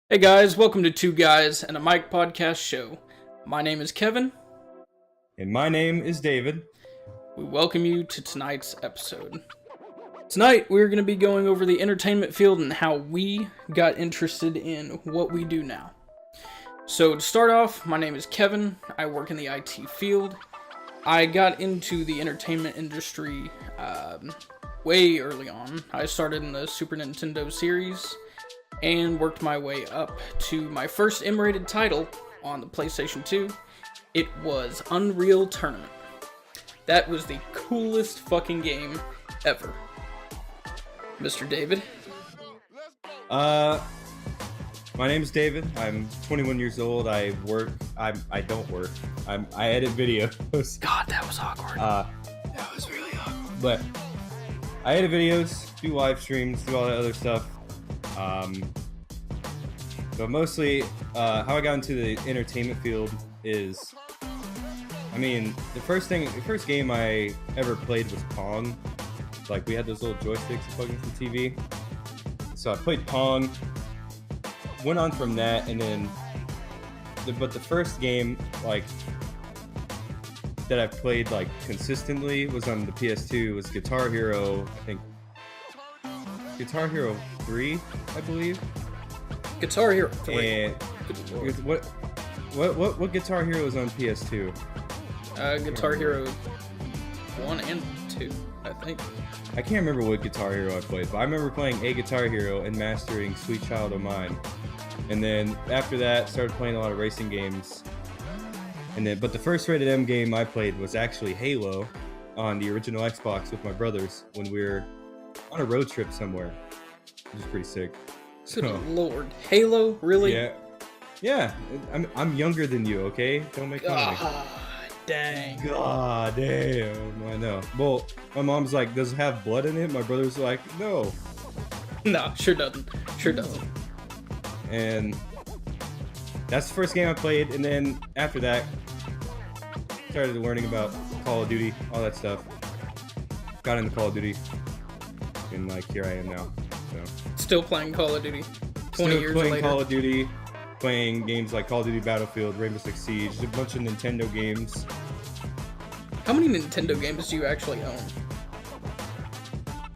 Hey guys, welcome to Two Guys and a Mic podcast show. My name is Kevin. And my name is David. We welcome you to tonight's episode. Tonight, we're going to be going over the entertainment field and how we got interested in what we do now. So to start off, my name is Kevin. I work in the IT field. I got into the entertainment industry way early on. I started in the Super Nintendo series and worked my way up to my first M-rated title on the PlayStation 2. It was Unreal Tournament. That was the coolest fucking game ever. Mr. David? My name's David. I'm 21 years old. I don't work. I edit videos. God, that was awkward. That was really awkward. But I edit videos, do live streams, do all that other stuff. But mostly, how I got into the entertainment field is, the first game I ever played was Pong. Like, we had those little joysticks to plug into the TV. So I played Pong, went on from that, and then, but the first game, like, that I've played, like, consistently was on the PS2, was Guitar Hero, I think, Guitar Hero 3, I believe. Guitar Hero 3. And what Guitar Hero is on PS2? Guitar Hero 1 and 2, I think. I can't remember what Guitar Hero I played, but I remember playing a Guitar Hero and mastering Sweet Child O' Mine. And then after that, started playing a lot of racing games. But the first rated M game I played was actually Halo on the original Xbox with my brothers when we were on a road trip somewhere, which is pretty sick. Good lord, Halo, really? Yeah. I'm younger than you, okay? Don't make fun of me. Dang. God damn, I know. Well, my mom's like, does it have blood in it? My brother's like, no. No, sure doesn't. And that's the first game I played, and then after that, started learning about Call of Duty, all that stuff. Got into Call of Duty, and like, here I am now. So. Still playing Call of Duty 20 years later. Playing Call of Duty, playing games like Call of Duty Battlefield, Rainbow Six Siege, a bunch of Nintendo games. How many Nintendo games do you actually own?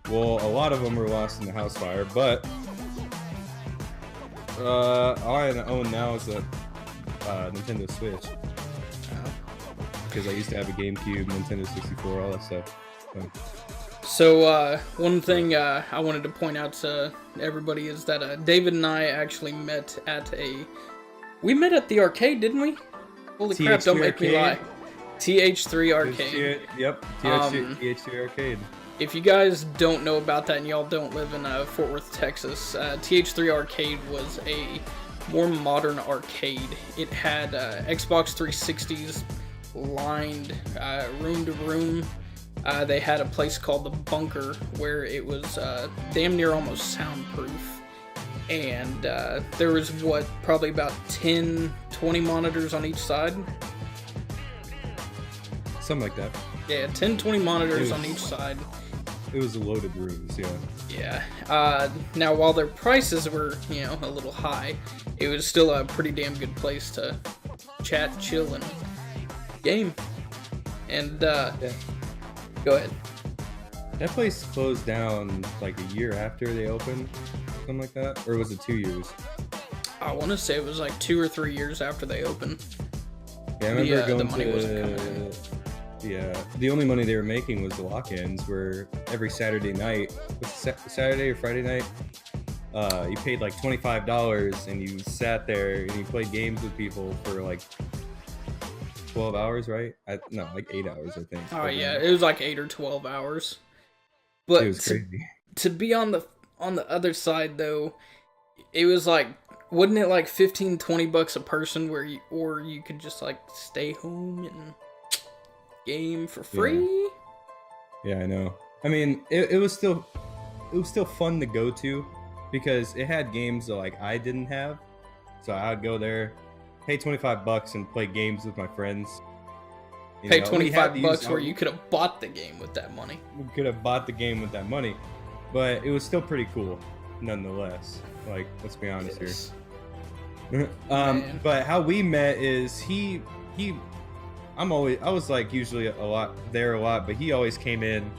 Well, a lot of them were lost in the house fire, but all I own now is a Nintendo Switch. Because I used to have a GameCube, Nintendo 64, all that stuff. So, one thing I wanted to point out to everybody is that David and I actually met at we met at the arcade, didn't we? Holy crap, don't make me lie. TH3 Arcade. Yep, TH3 Arcade. If you guys don't know about that and y'all don't live in Fort Worth, Texas, TH3 Arcade was a more modern arcade. It had Xbox 360s lined room to room. They had a place called the Bunker where it was damn near almost soundproof. And there was, probably about 10, 20 monitors on each side? Something like that. Yeah, 10, 20 monitors on each side. It was loaded rooms, yeah. Yeah. Now, while their prices were, a little high, it was still a pretty damn good place to chat, chill, and game. And, yeah. Go ahead. That place closed down like a year after they opened, something like that? Or was it 2 years? I want to say it was like 2 or 3 years after they opened. Yeah, I remember going the money wasn't coming in. Yeah, the only money they were making was the walk-ins, where every Saturday night, Saturday or Friday night, you paid like $25 and you sat there and you played games with people for like 12 hours, right? No, like 8 hours, I think. Oh yeah, it was like 8 or 12 hours. But it was crazy. To be on the other side though, it was like, wasn't it like $15-20 a person or you could just like stay home and game for free? Yeah, I know. I mean, it was still fun to go to because it had games that like I didn't have. So I'd go there, pay $25 and play games with my friends. You Pay know, we had to $25 use where you could have bought the game with that money. We could have bought the game with that money, but it was still pretty cool, nonetheless. Like, let's be honest Yes. here. Man. But how we met is I was like usually a lot, but he always came in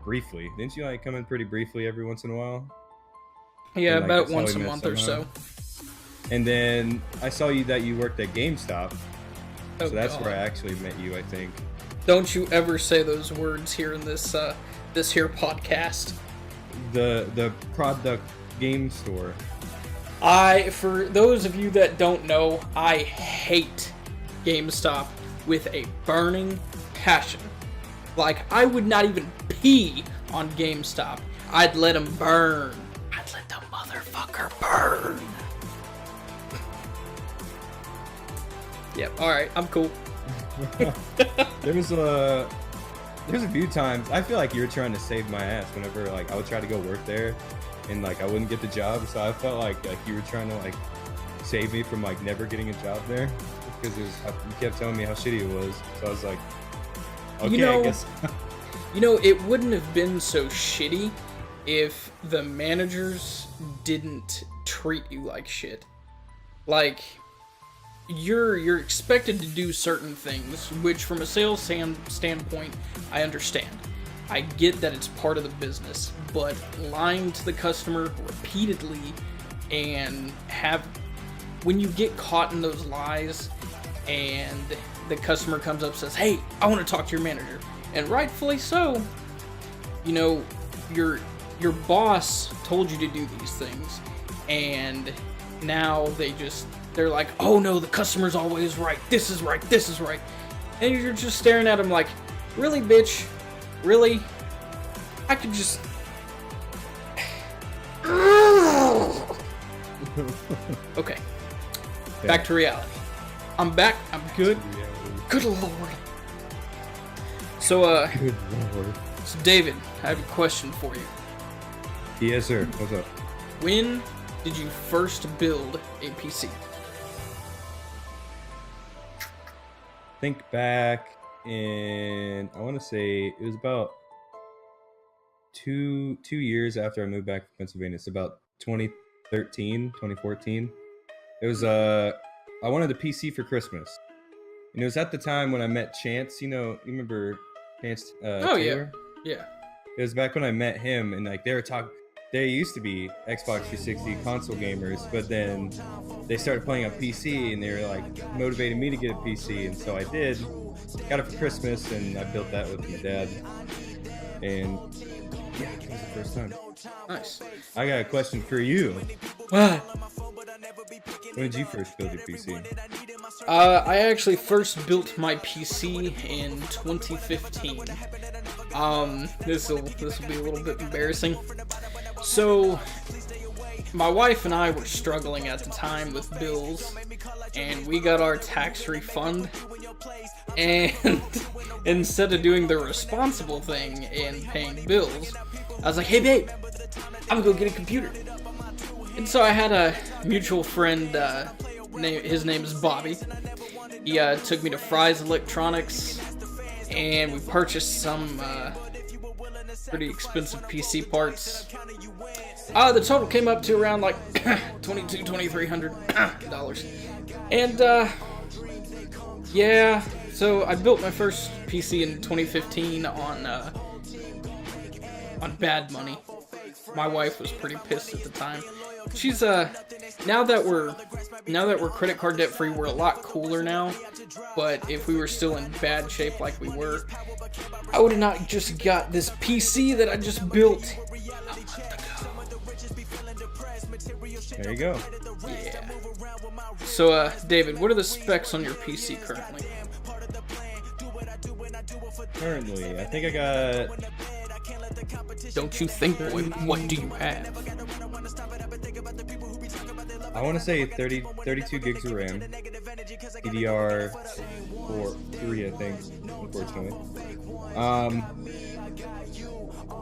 briefly. Didn't you like come in pretty briefly every once in a while? Yeah, And, like, about that's how once a we met month or so. somehow. And then I saw that you worked at GameStop. Oh, So that's God. where I actually met you, I think. Don't you ever say those words here in this this here podcast. The product game store. For those of you that don't know, I hate GameStop with a burning passion. Like, I would not even pee on GameStop. I'd let them burn. I'd let the motherfucker burn. Yep, alright, I'm cool. There's a few times I feel like you were trying to save my ass whenever like I would try to go work there and like I wouldn't get the job, so I felt like you were trying to like save me from like never getting a job there because you kept telling me how shitty it was. So I was like, okay, I guess. It wouldn't have been so shitty if the managers didn't treat you like shit. Like, you're expected to do certain things, which from a sales standpoint, I understand. I get that it's part of the business, but lying to the customer repeatedly and when you get caught in those lies and the customer comes up and says, hey, I want to talk to your manager, and rightfully so, your boss told you to do these things, and now they're like, oh no, the customer's always right, this is right, and you're just staring at them like, really, bitch? Really? I could just... Okay. Back to reality. I'm back. I'm good. Good lord. So, Good lord. so David, I have a question for you. Yes, sir. What's up? When did you first build a PC? Think back in, I want to say it was about two years after I moved back from Pennsylvania. It's about 2014. It was I wanted a PC for Christmas, and it was at the time when I met Chance. You remember Chance? Oh Taylor? yeah. It was back when I met him, and like they were talking. They used to be Xbox 360 console gamers, but then they started playing on PC, and they were like motivating me to get a PC, and so I did. Got it for Christmas, and I built that with my dad. And yeah, it was the first time. Nice. I got a question for you. What? When did you first build your PC? I actually first built my PC in 2015. This will be a little bit embarrassing. So, my wife and I were struggling at the time with bills, and we got our tax refund, and instead of doing the responsible thing and paying bills, I was like, hey babe, I'm gonna go get a computer. And so I had a mutual friend, his name is Bobby. He took me to Fry's Electronics, and we purchased some pretty expensive PC parts. The total came up to around like $2,300. And yeah, so I built my first PC in 2015 on bad money. My wife was pretty pissed at the time. She's now that we're credit card debt free, we're a lot cooler now. But if we were still in bad shape like we were, I would have not just got this PC that I just built. There you go. Yeah. So, David, what are the specs on your PC currently? Currently, I think I got. Don't you think, boy? What do you have? I want to say 32 gigs of RAM, DDR3, I think, unfortunately.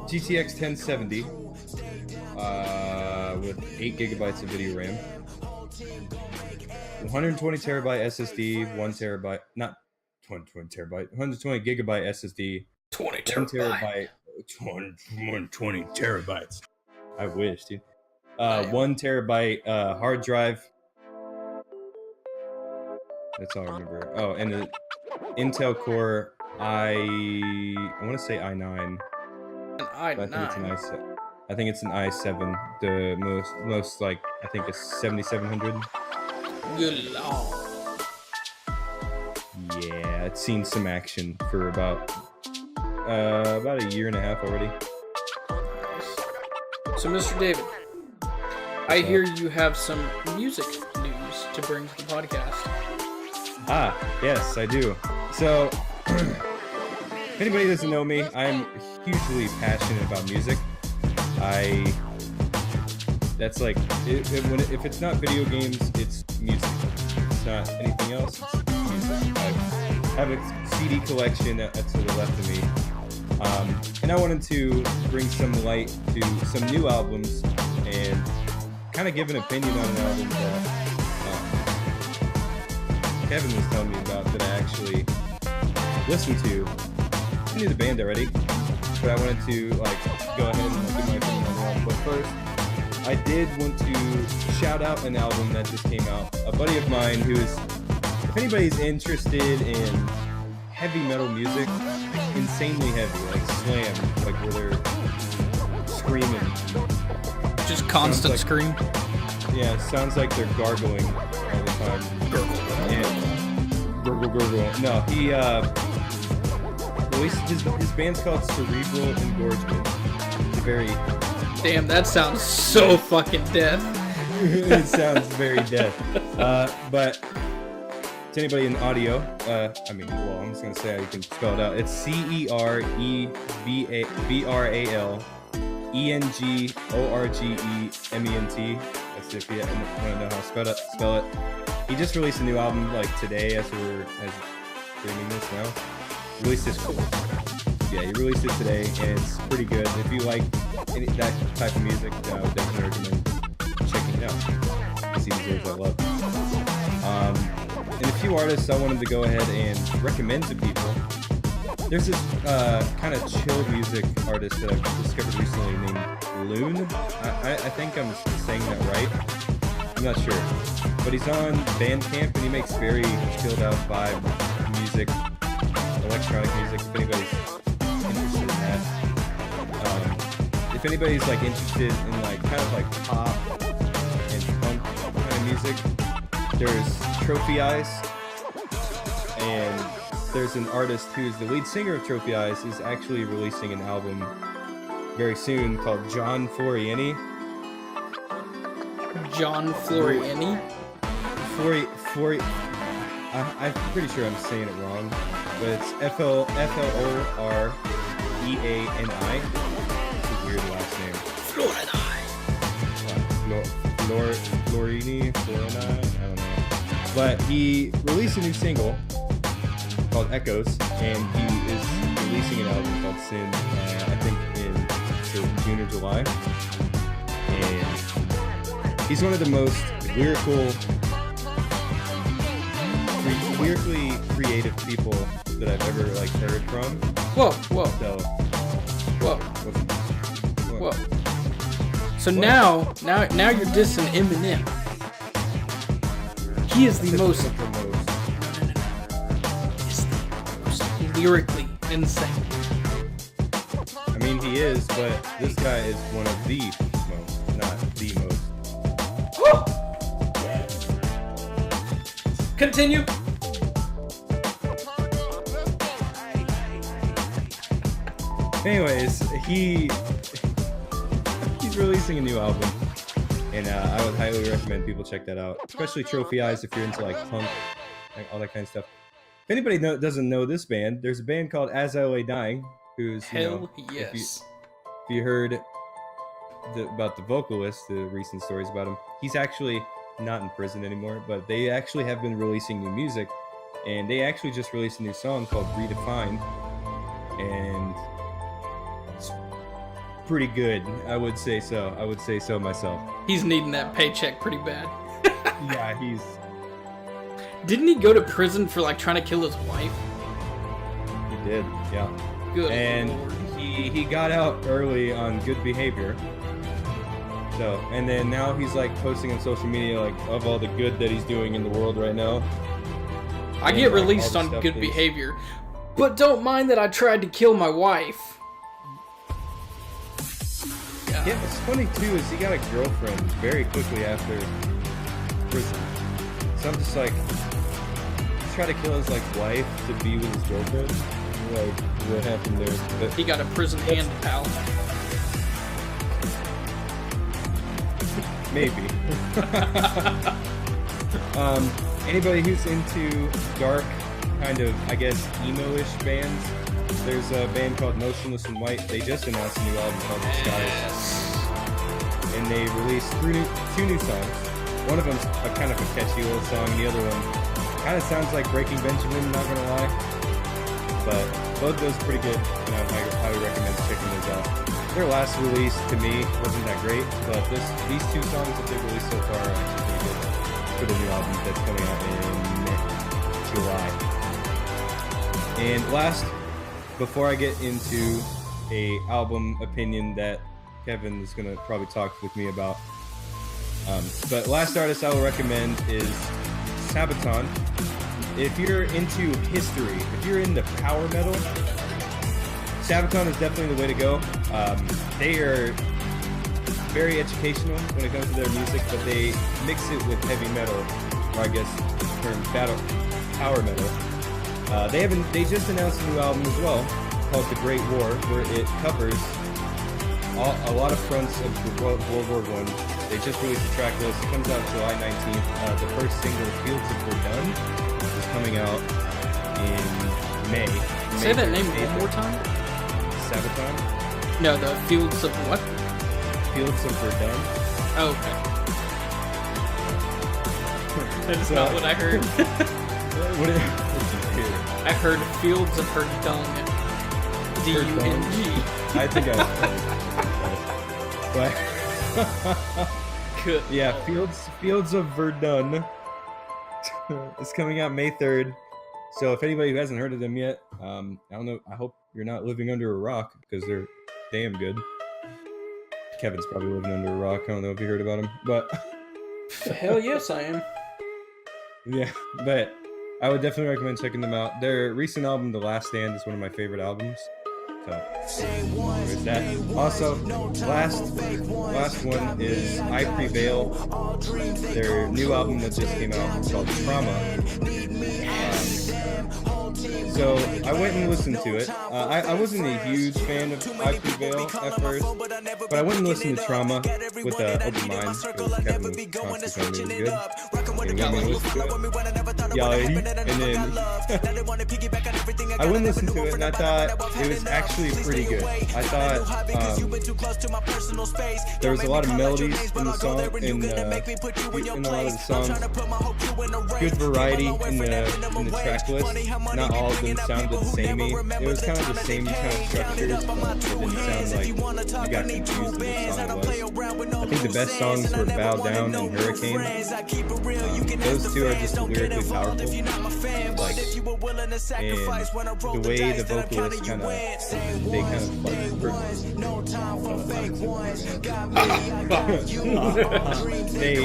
GTX 1070 with 8 gigabytes of video RAM, 120 terabyte SSD, 1 terabyte, not terabyte, 120 gigabyte SSD, 20 1 terabyte. terabyte, 120 terabytes. I wish, dude. Damn. 1 terabyte hard drive. That's all I remember. Oh, and the Intel Core I want to say i9. An But i9. I think it's an i7. The most like I think it's 7700. Good lord. Yeah, it's seen some action for about a year and a half already. So, Mr. David, I hear you have some music news to bring to the podcast. Ah, yes, I do. So, if anybody doesn't know me, I'm hugely passionate about music. That's like, if it's not video games, it's music. If it's not anything else, it's music. I have a CD collection to the left of me. And I wanted to bring some light to some new albums and kind of give an opinion on an album that Kevin was telling me about that I actually listened to. I knew the band already, but I wanted to like go ahead and give my opinion on the album. But first, I did want to shout out an album that just came out. A buddy of mine who is, if anybody's interested in heavy metal music, like insanely heavy, like slam, like where they're screaming. Just constant like- scream. Yeah, it sounds like they're gargling all the time. And gurgle. No, he released his band's called Cerebral Engorgement. It's a very Damn, that sounds so fucking death. it sounds very dead. But to anybody in audio, I'm just gonna say how you can spell it out. It's CEREBRALENGORGEMENT. That's if you want to know how to spell it. He just released a new album like today as streaming this now. Released it. Yeah, he released it today, and it's pretty good. If you like that type of music, then I would definitely recommend checking it out. He deserves that love. And a few artists I wanted to go ahead and recommend to people. There's this kind of chill music artist that I've discovered recently named Loon. I think I'm saying that right. I'm not sure. But he's on Bandcamp and he makes very chilled out vibe music, electronic music, if anybody's interested in that. If anybody's like interested in like kind of like pop and punk kind of music, there's Trophy Eyes, and there's an artist who's the lead singer of Trophy Eyes is actually releasing an album very soon called John Floriani. John Floriani? I'm pretty sure I'm saying it wrong, but it's Floriani. It's a weird last name. Florini, I don't know. But he released a new single called Echoes, and he is releasing an album called Sin, I think in June or July. And he's one of the most lyrically creative people that I've ever like heard from. Whoa. So now you're dissing Eminem. He is the most lyrically insane. I mean, he is, but this guy is one of the most, not the most. Woo! Continue. Anyways, he's releasing a new album, and I would highly recommend people check that out, especially Trophy Eyes if you're into like punk, like all that kind of stuff. If anybody doesn't know this band, there's a band called As I Lay Dying, who's Yes. If you heard about the vocalist, the recent stories about him, he's actually not in prison anymore, but they actually have been releasing new music, and they actually just released a new song called Redefined, and it's pretty good. I would say so myself. He's needing that paycheck pretty bad. Yeah, he's... Didn't he go to prison for like trying to kill his wife? He did, yeah. Good And Lord. he got out early on Good Behavior. So, and then now he's like posting on social media like of all the good that he's doing in the world right now. I And, get like, released all the on stuff Good that he's- Behavior, but don't mind that I tried to kill my wife. Yeah, it's funny too is he got a girlfriend very quickly after prison. So I'm just like, he's trying to kill his like wife to be with his girlfriend. Like, what happened there? But He got a prison hand pal. maybe. Anybody who's into dark, kind of, I guess, emo-ish bands, there's a band called Motionless in White. They just announced a new album called The Skies, and they released two new songs. One of them's a kind of a catchy little song, and the other one kind of sounds like Breaking Benjamin, not gonna lie. But both of those are pretty good, and I highly recommend checking those out. Their last release, to me, wasn't that great, but these two songs that they've released so far are actually pretty good for the new album that's coming out in July. And last, before I get into a album opinion that Kevin is gonna probably talk with me about, but last artist I will recommend is Sabaton. If you're into history, if you're into power metal, Sabaton is definitely the way to go. They are very educational when it comes to their music, but they mix it with heavy metal, or I guess termed power metal. They just announced a new album as well called The Great War, where it covers a lot of fronts of the World War I. They just released a track list. It comes out July 19th. The first single, Fields of Verdun, is coming out in May. Say that name one more time. Sabaton. No, the Fields of what? Fields of Verdun. Oh, okay. That's not what I heard. What did you hear? I heard Fields of Her Dung. D-U-N-G. I think but Good. yeah, Fields of Verdun. It's coming out May 3rd. So if anybody who hasn't heard of them yet, I don't know. I hope you're not living under a rock because they're damn good. Kevin's probably living under a rock. I don't know if you heard about them, but Hell yes, I am. yeah, but I would definitely recommend checking them out. Their recent album, The Last Stand, is one of my favorite albums. So there's that. Also, last one is I Prevail. Their new album that just came out called Trauma. So I went and listened to it. I wasn't a huge fan of I Prevail at first, but I went and listened to Trauma with an open mind because Kevin was constantly telling me it was good. And got me to listen to it. Yeah, and then I went and listened to it, and I thought it was actually pretty good. I thought there was a lot of melodies in the song, in a lot of the songs. Good variety in the track list. Not all of them sounded samey. It was kind of the same kind of structures, but it didn't sound like you got confused with what song it was. I think the best songs were Bow Down and Hurricane. Those two are just lyrically powerful. Like, and the way the vocalists kind of they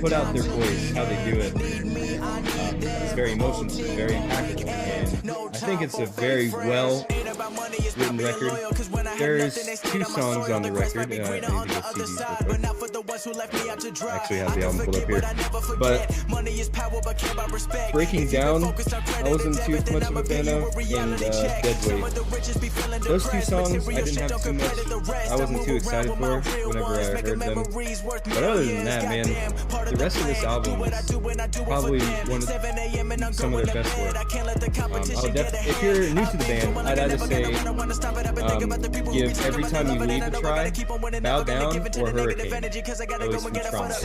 put out their voice, how they do it. It's very emotional, very impactful, and I think it's a very well written record. There's two songs on the record. Maybe the CDs I actually have the album pulled up here. But Breaking Down, I wasn't too much of a fan of, and Dead Weight. Those two songs I didn't have too much. I wasn't too excited for whenever I heard them. But other than that, man, the rest of this album is probably some of their best work. If you're new to the band, I'd either say give Every Time You Leave a try, Bow Down, or Hurricane. At least from Trauma.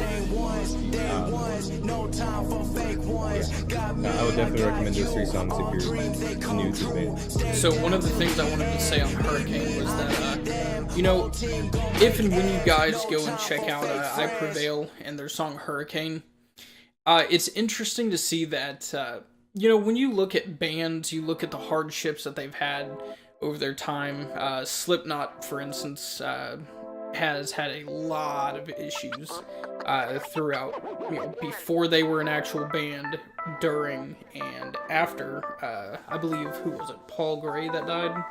I would definitely recommend those three songs if you're new to the band. So one of the things I wanted to say on Hurricane was that, if and when you guys go and check out I Prevail and their song Hurricane, it's interesting to see that, you know, when you look at bands, you look at the hardships that they've had over their time. Slipknot, for instance, has had a lot of issues throughout, you know, before they were an actual band, during, and after. I believe, who was it? Paul Gray that died?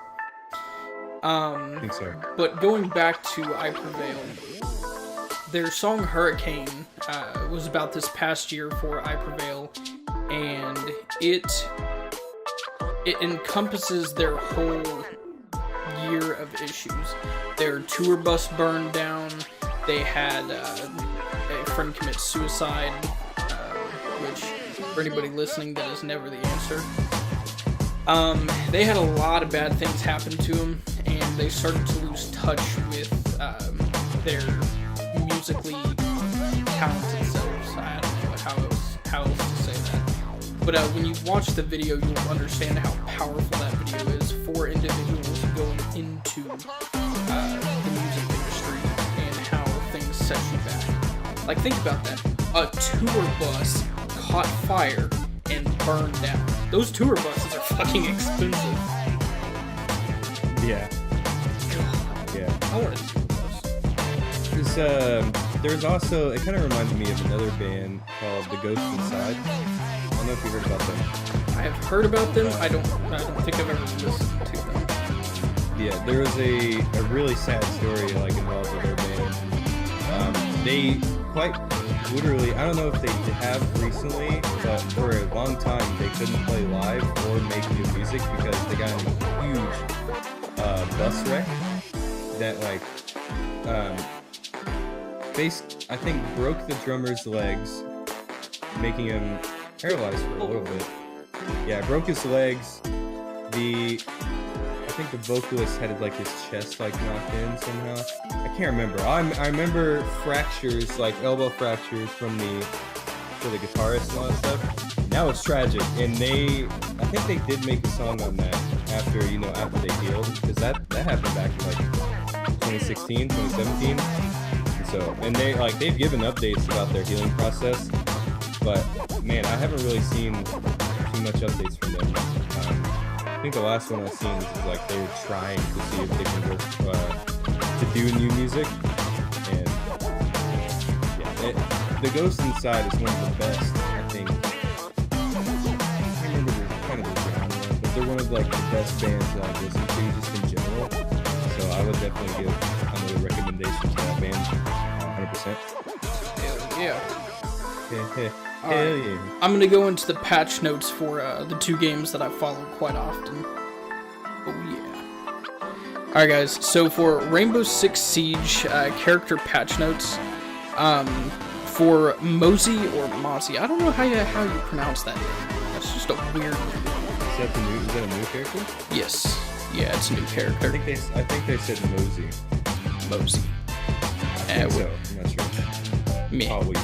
I think so. But going back to I Prevail, their song Hurricane was about this past year for I Prevail, and it encompasses their whole year of issues. Their tour bus burned down, they had a friend commit suicide, which, for anybody listening, that is never the answer. They had a lot of bad things happen to them, and they started to lose touch with their musically talented selves. I don't know how else to say that. But when you watch the video, you'll understand how powerful that video is for individuals going into the music industry and how things set you back. Like, think about that. A tour bus caught fire and burned down. Those tour buses are fucking expensive. Yeah. God. Yeah. I want a tour bus. There's also, it kind of reminded me of another band called The Ghost Inside. I don't know if you heard about them. I have heard about them. I don't think I've ever listened to them. Yeah, there was a really sad story like involved with their band. They quite literally, I don't know if they have recently, but for a long time they couldn't play live or make new music because they got in a huge bus wreck that I think broke the drummer's legs, making him paralyzed for a little bit. Yeah, it broke his legs. I think the vocalist had like his chest like knocked in somehow. I can't remember. I remember fractures, like elbow fractures for the guitarist and all that stuff. Now it's tragic, and I think they did make a song on that after they healed, because that happened back in like 2016, 2017. And they've given updates about their healing process, but man, I haven't really seen too much updates from them. I think the last one I've seen is like they were trying to see if they can work to do new music, and yeah, The Ghost Inside is one of the best. I think I can't remember kind of the genre, but they're one of like the best bands that I've listened to just in general. So I would definitely give another recommendation to that band, 100%. Hell yeah. Hell Alright. yeah. I'm gonna go into the patch notes for the two games that I follow quite often. Oh yeah. Alright guys, so for Rainbow Six Siege character patch notes, for Mosey or Mozzie, I don't know how you pronounce that name. That's just a weird name. Is that a new character? Yes. Yeah, it's a new character. I think they said Mosey. Mosey. I think so. I'm not sure. Me. Probably.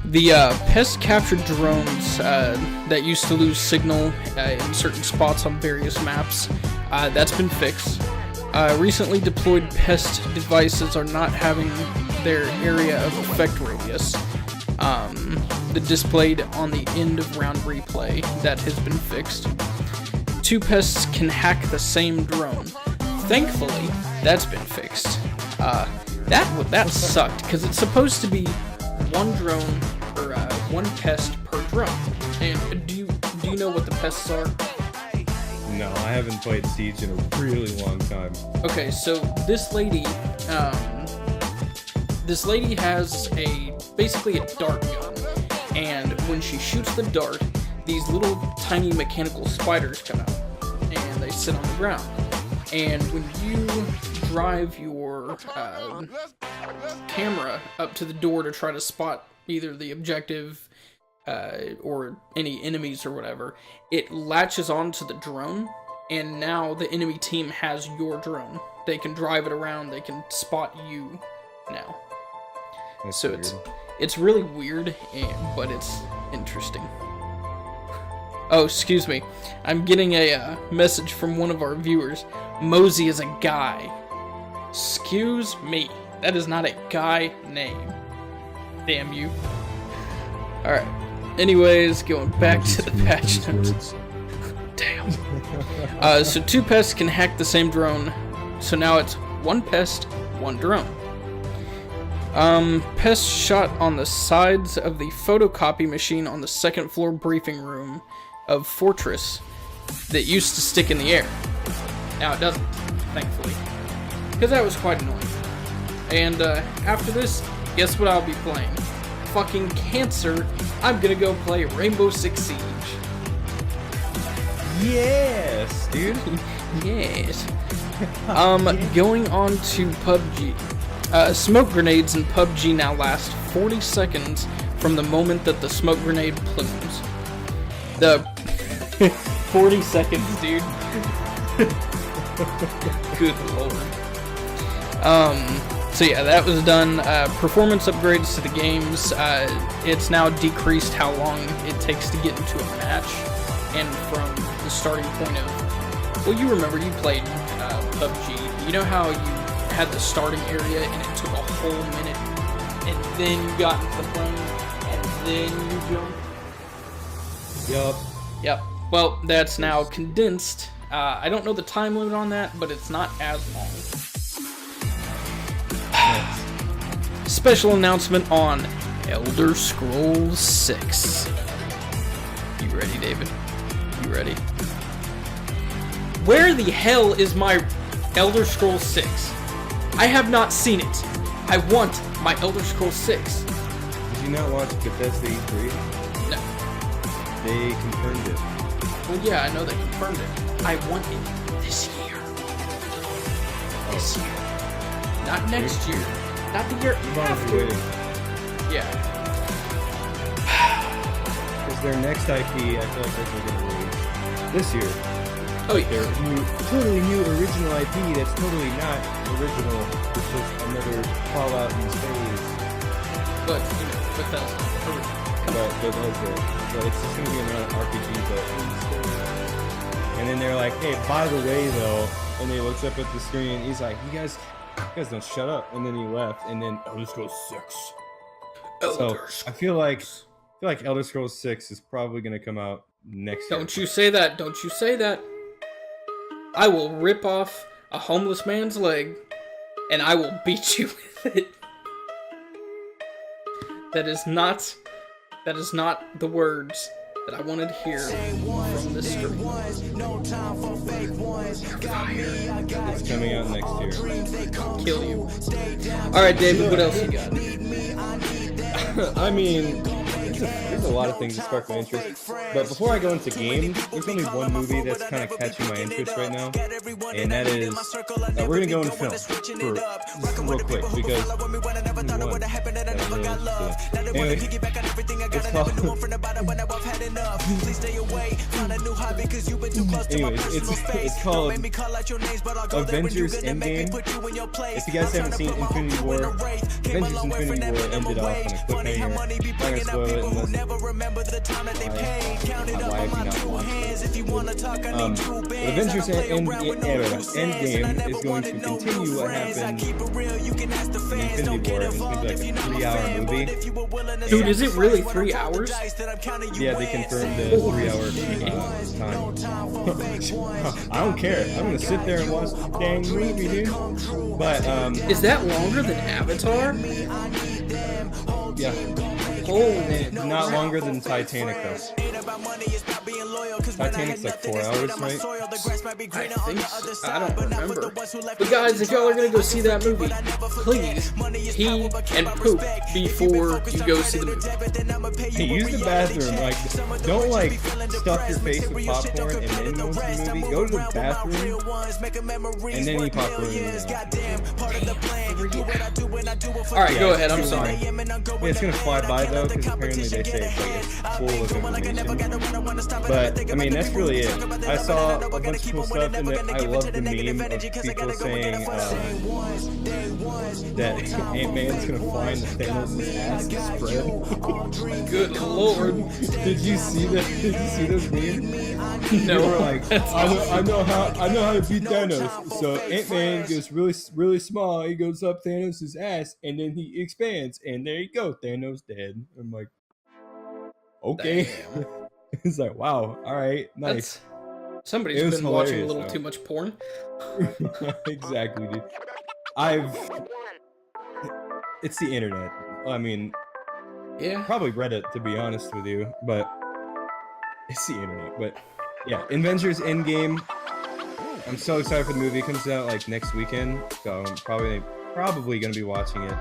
The pest capture drones that used to lose signal in certain spots on various maps, that's been fixed. Recently deployed pest devices are not having their area of effect radius displayed on the end of round replay. That has been fixed. Two pests can hack the same drone. Thankfully, that's been fixed. That sucked, because it's supposed to be one drone or one pest per drone. And do you know what the pests are? No, I haven't played Siege in a really long time. Okay, so this lady has basically a dart gun, and when she shoots the dart, these little tiny mechanical spiders come out, and they sit on the ground. And when you drive your camera up to the door to try to spot either the objective or any enemies or whatever, it latches onto the drone, and now the enemy team has your drone. They can drive it around, they can spot you now. That's So weird. it's really weird, but it's interesting. Oh, excuse me. I'm getting a message from one of our viewers. Mosey is a guy. Excuse me. That is not a guy name. Damn you. Alright. Anyways, going back to the patch notes. Damn. So 2 pests can hack the same drone. So now it's 1 pest, 1 drone. Pest shot on the sides of the photocopy machine on the 2nd floor briefing room of Fortress that used to stick in the air. Now it doesn't, thankfully, because that was quite annoying. And after this, guess what I'll be playing? Fucking cancer. I'm gonna go play Rainbow Six Siege. Yes, dude. Yes. Going on to PUBG. Smoke grenades in PUBG now last 40 seconds from the moment that the smoke grenade plumes. The 40 seconds, dude. Good lord. So yeah, that was done. Performance upgrades to the games. It's now decreased how long it takes to get into a match, and from the starting point of, well, you remember you played PUBG. You know how you had the starting area and it took a whole minute, and then you got into the plane, and then you jumped. Yep. Well, that's now condensed. I don't know the time limit on that, but it's not as long. Special announcement on Elder Scrolls 6. You ready, David? You ready? Where the hell is my Elder Scrolls 6? I have not seen it. I want my Elder Scrolls 6. Did you not watch Bethesda E3? No. They confirmed it. Well, yeah, I know they confirmed it. I want it this year. This year. Not next year. Not the year after. Yeah. Because their next IP, I feel like they're going to release this year. Oh, yeah. Their totally new original IP that's totally not original. It's just another Fallout in space. But, you know, Bethesda. But it's just going to be another RPG, but in space. And then they're like, hey, by the way, though, and he looks up at the screen, he's like, you guys don't shut up. And then he left, and then Elder Scrolls 6. I feel like Elder Scrolls 6 is probably going to come out next year. Don't you say that. Don't you say that. I will rip off a homeless man's leg, and I will beat you with it. That is not the words that I wanted to hear from this stream. It's coming out next year. Kill you. Alright, David, what else you got? I mean, there's a lot of things that spark my interest. But before I go into games, there's only one movie that's kind of catching my interest right now. And that is, we're going to go in film for just real quick because anyway, it's called it's called Avengers Endgame. If you guys haven't seen Infinity War, Avengers Infinity War ended off on a cliffhanger. I'm not gonna spoil it unless why have you not watched it? Avengers Endgame is going to continue what happened in Infinity War. It's going to be like a 3-hour movie. Dude, is it really 3 hours? Yeah, they confirmed the 3-hour time. I don't care. I'm gonna sit there and watch the dang movie, dude. But is that longer than Avatar? Yeah. Holy not longer than Titanic though. Titanic's like 4 hours, right? I think so. I don't remember. But guys, if y'all are gonna go see that movie, please pee and poop before you go see the movie. Hey, use the bathroom. Like, don't like stuff your face with popcorn and then go to the movie. Go to the bathroom and then eat popcorn. Alright, go ahead. I'm sorry. Yeah, it's gonna fly by though, because apparently they say it's full of information. But I mean, that's really it. I saw a bunch of cool stuff, and I love the meme of people saying that Ant-Man's gonna fly in the Thanos' ass and spread. Good lord! Did you see that? Did you see those memes? No. They were like, I know how to beat Thanos. So Ant-Man goes really small. He goes up Thanos' ass, and then he expands, and there you go, Thanos dead. I'm like, okay. Damn. It's like, wow, all right, nice. Somebody's It was been watching a hilarious, little though. too much porn. Exactly, dude. It's the internet. I mean, Yeah. probably Reddit, to be honest with you, but it's the internet. But yeah, Avengers Endgame. I'm so excited for the movie. It comes out like next weekend, so I'm probably gonna be watching it.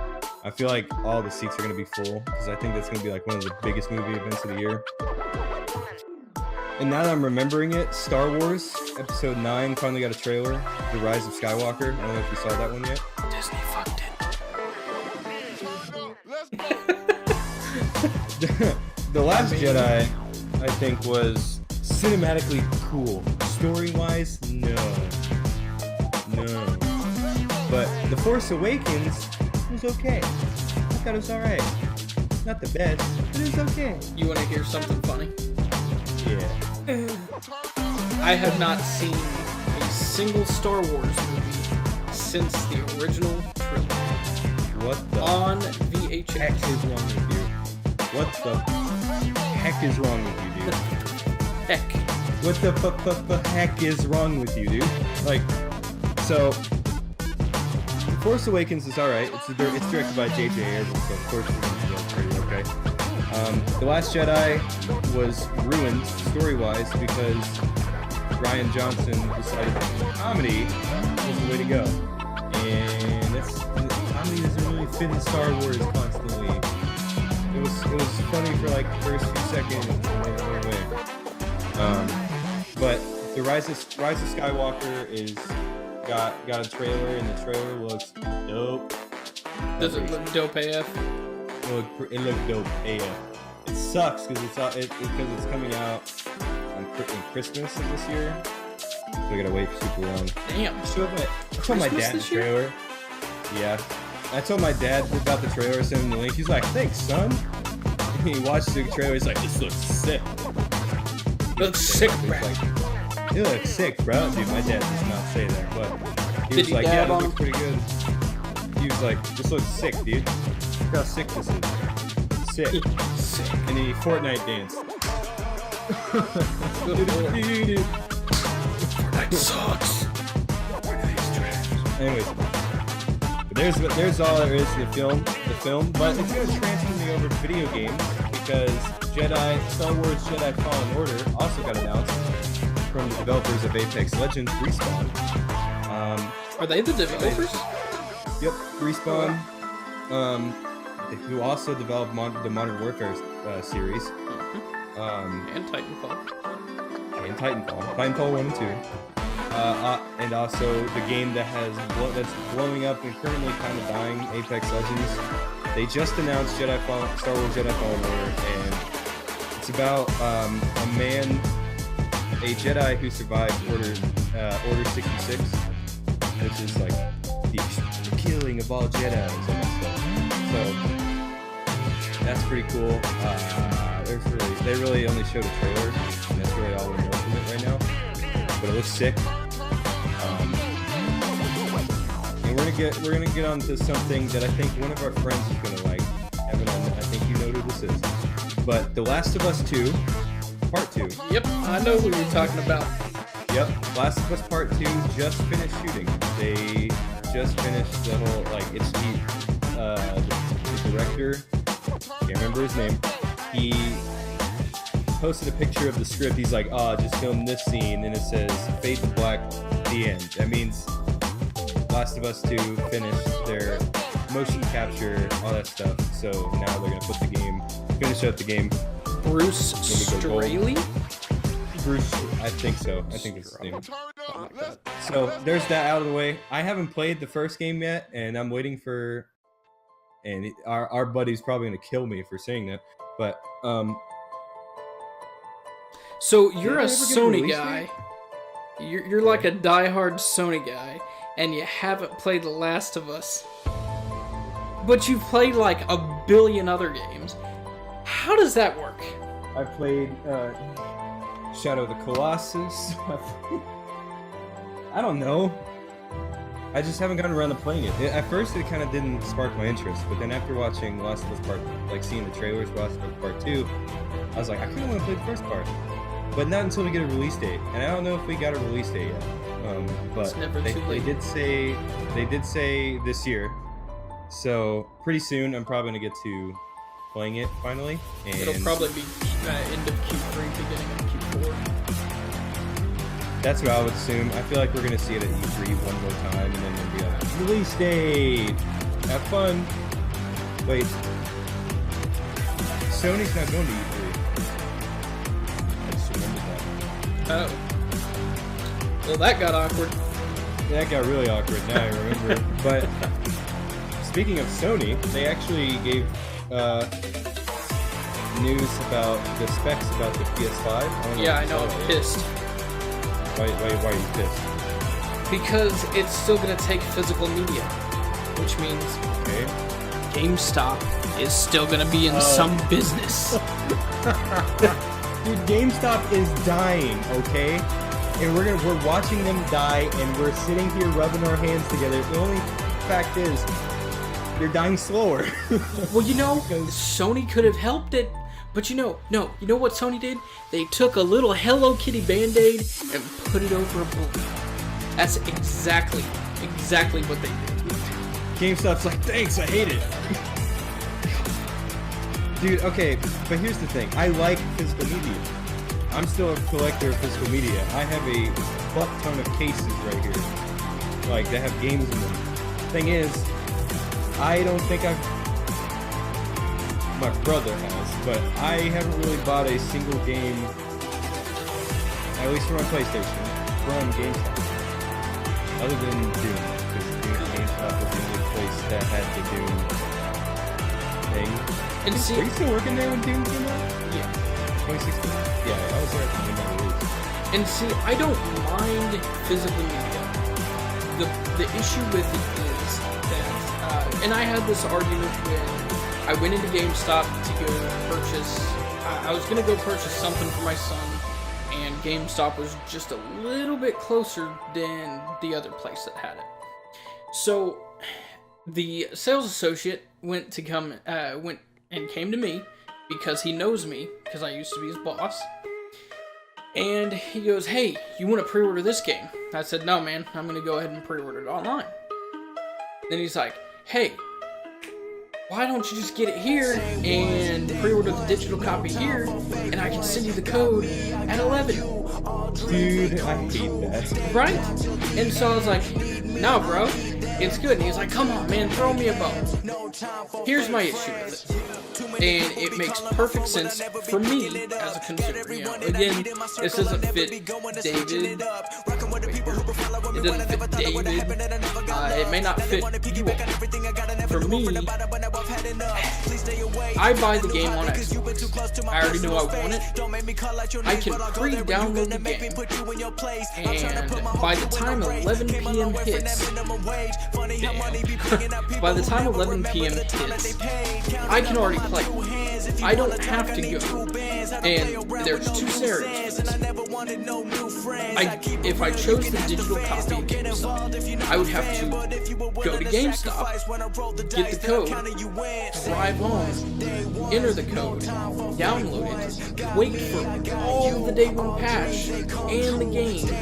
I feel like all the seats are gonna be full because I think that's gonna be like one of the biggest movie events of the year. And now that I'm remembering it, Star Wars Episode 9 finally got a trailer. The Rise of Skywalker. I don't know if you saw that one yet. Disney fucked it. The Last Jedi, I think, was cinematically cool. Story-wise, no. But The Force Awakens was okay. I thought it was alright. Not the best, but it was okay. You want to hear something funny? Yeah. I have not seen a single Star Wars movie since the original trilogy What the on heck VHS. is wrong with you? What the heck is wrong with you, dude? Heck. What the heck is wrong with you, dude? Like, so The Force Awakens is alright. It's directed by J.J. Abrams, so of course it's gonna be pretty okay. The Last Jedi was ruined story-wise because Ryan Johnson decided that comedy was the way to go, and comedy doesn't really fit in Star Wars constantly. It was funny for like the first few seconds, and then it went away. But the Rise of Skywalker is got a trailer, and the trailer looks dope. Does it look dope AF? It looked dope AF. It sucks because it's coming out on Christmas of this year, so I gotta wait for super long. Damn. I told my Christmas dad the this year? trailer. Yeah, I told my dad about the trailer, sent him the link. He's like, "Thanks, son." He watched the trailer. He's like, "This looks sick." Looks sick, He's bro. like, "It looks sick, bro." Dude, my dad does not say that, but he Did was he like, dab "Yeah, on this looks pretty good." He was like, "This looks sick, dude. Look how sick this is. Sick." Sick. And he Fortnite danced. Good lord. That sucks. Anyways, but there's all there is to the film, but it's gonna transfer me over to video games because Star Wars Jedi Fallen Order also got announced from the developers of Apex Legends, Respawn. Are they the developers? Yep, Respawn, who also developed the Modern Warfare series, And Titanfall. and Titanfall 1 and 2. And also the game that's blowing up and currently kind of dying, Apex Legends. They just announced Star Wars Jedi Fallen Order, and it's about a Jedi who survived Order 66, which is like the killing of all Jedi and stuff. So that's pretty cool. They really only showed a trailer, and that's really all we know from it right now. But it looks sick. And we're gonna get onto something that I think one of our friends is gonna like. Evan, I think you know who this is. But The Last of Us 2, Part 2. Yep, I know who you're talking about. Yep, Last of Us Part 2 just finished shooting. They just finished the whole, like, it's the director, can't remember his name, he posted a picture of the script. He's like, just filmed this scene, and it says, fade to black, the end. That means Last of Us 2 finished their motion capture, all that stuff, so now they're gonna finish up the game. Bruce Straley? Bruce, I think so. I think it's his name. Something like that. So there's that out of the way. I haven't played the first game yet, and I'm waiting for. And our buddy's probably gonna kill me for saying that, but So you're a Did they ever get a Sony release guy. You're like a diehard Sony guy, and you haven't played The Last of Us. But you've played like a billion other games. How does that work? I played Shadow of the Colossus. I don't know. I just haven't gotten around to playing it. At first, it kind of didn't spark my interest, but then after watching Last of Us Part, like seeing the trailers for Last of Us Part 2, I was like, I kind of want to play the first part. But not until we get a release date, and I don't know if we got a release date yet. But It's never too they late. did say this year, so pretty soon I'm probably gonna get to playing it finally. And It'll probably be end of Q3, beginning of Q4. that's what I would assume. I feel like we're gonna see it at E3 one more time, and then we'll be like, release date. Have fun. Wait, Sony's not going to E3. I just remembered that. Oh. Well, that got awkward. That got really awkward. Now I remember. But speaking of Sony, they actually gave news about the specs about the PS5. Yeah, I know. I'm pissed. Why are you pissed? Because it's still going to take physical media. Which means Okay. GameStop is still going to be in some business. Dude, GameStop is dying, okay? And we're watching them die, and we're sitting here rubbing our hands together. The only fact is, they're dying slower. Well, Sony could have helped it. But you know what Sony did? They took a little Hello Kitty Band-Aid and put it over a bullet. That's exactly what they did. GameStop's like, thanks, I hate it. Dude, okay, but here's the thing. I like physical media. I'm still a collector of physical media. I have a butt ton of cases right here. Like, that have games in them. Thing is, I don't think my brother has, but I haven't really bought a single game, at least for my PlayStation, from GameStop. Other than Doom, because GameStop was the only place that had the Doom thing. And see, Are you still working there when Doom came out? yeah. 2016? Yeah, I was there at the time of release. And see, I don't mind physical media. The issue with it is that, and I had this argument when I went into GameStop to go purchase. I was gonna go purchase something for my son, and GameStop was just a little bit closer than the other place that had it. So, the sales associate went and came to me because he knows me because I used to be his boss. And he goes, "Hey, you want to pre-order this game?" I said, "No, man, I'm going to go ahead and pre-order it online." Then he's like, "Hey, why don't you just get it here and pre-order the digital copy here, and I can send you the code at 11. Dude, I hate that. Right? And so I was like, "No, bro, it's good." And he's like, "Come on, man, throw me a bone." Here's my issue with it. And it makes perfect sense for me as a consumer. Again, this doesn't fit David. It doesn't fit David. It may not fit you all. For me, I buy the game on Xbox. I already know I want it. I can pre-download the game. And by the time 11 p.m. hits, by the time 11 p.m. hits, I can already play. I don't have to go. And there's two scenarios. If I chose the digital copy of GameStop, I would have to go to GameStop, get the code, drive home, enter the code, download it, wait for all the day one patch and the game to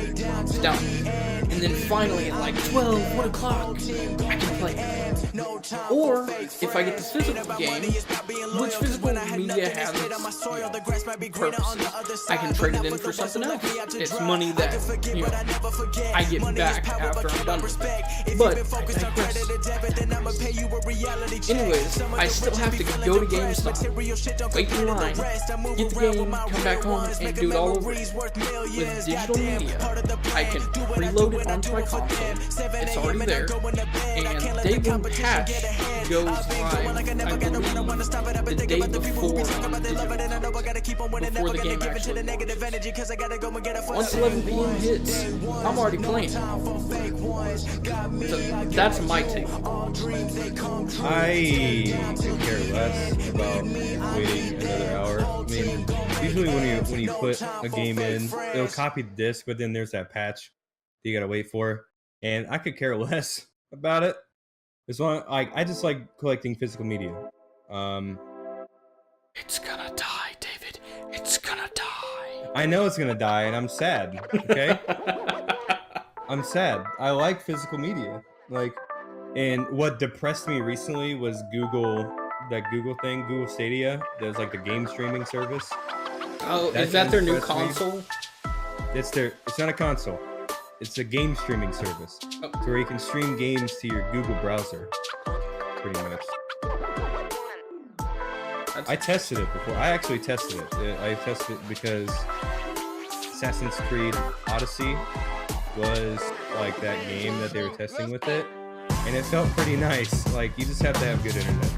download. And then finally at like 12, 1 o'clock, I can play it. Or, if I get the physical game, which physical media has its purposes, I can trade it in for something else. It's money that, I get back after I'm done with it. But, I digress. Anyways, I still have to go to GameStop, wait in line, get the game, come back home, and do it all over. With digital media, I can preload it onto my console, it's already there, and day one patch goes live, I believe, the day before on digital copies, before the game actually launches. Once 11 p.m. hits, I'm already playing. So that's my take. I could care less about waiting another hour. I mean, usually when you put a game in, it'll copy the disc, but then there's that patch that you gotta wait for. and I could care less about it. As long I just like collecting physical media. It's gonna die, David. It's gonna die. I know it's gonna die, and I'm sad. Okay, I'm sad. I like physical media. Like, and what depressed me recently was that Google thing, Google Stadia. There's like the game streaming service. Oh, is that their new depressed me. console? It's not a console. It's a game streaming service. Oh. So where you can stream games to your Google browser. Pretty much. I tested it before. I actually tested it. I tested it because Assassin's Creed Odyssey was like that game that they were testing with it. And it felt pretty nice. Like, you just have to have good internet.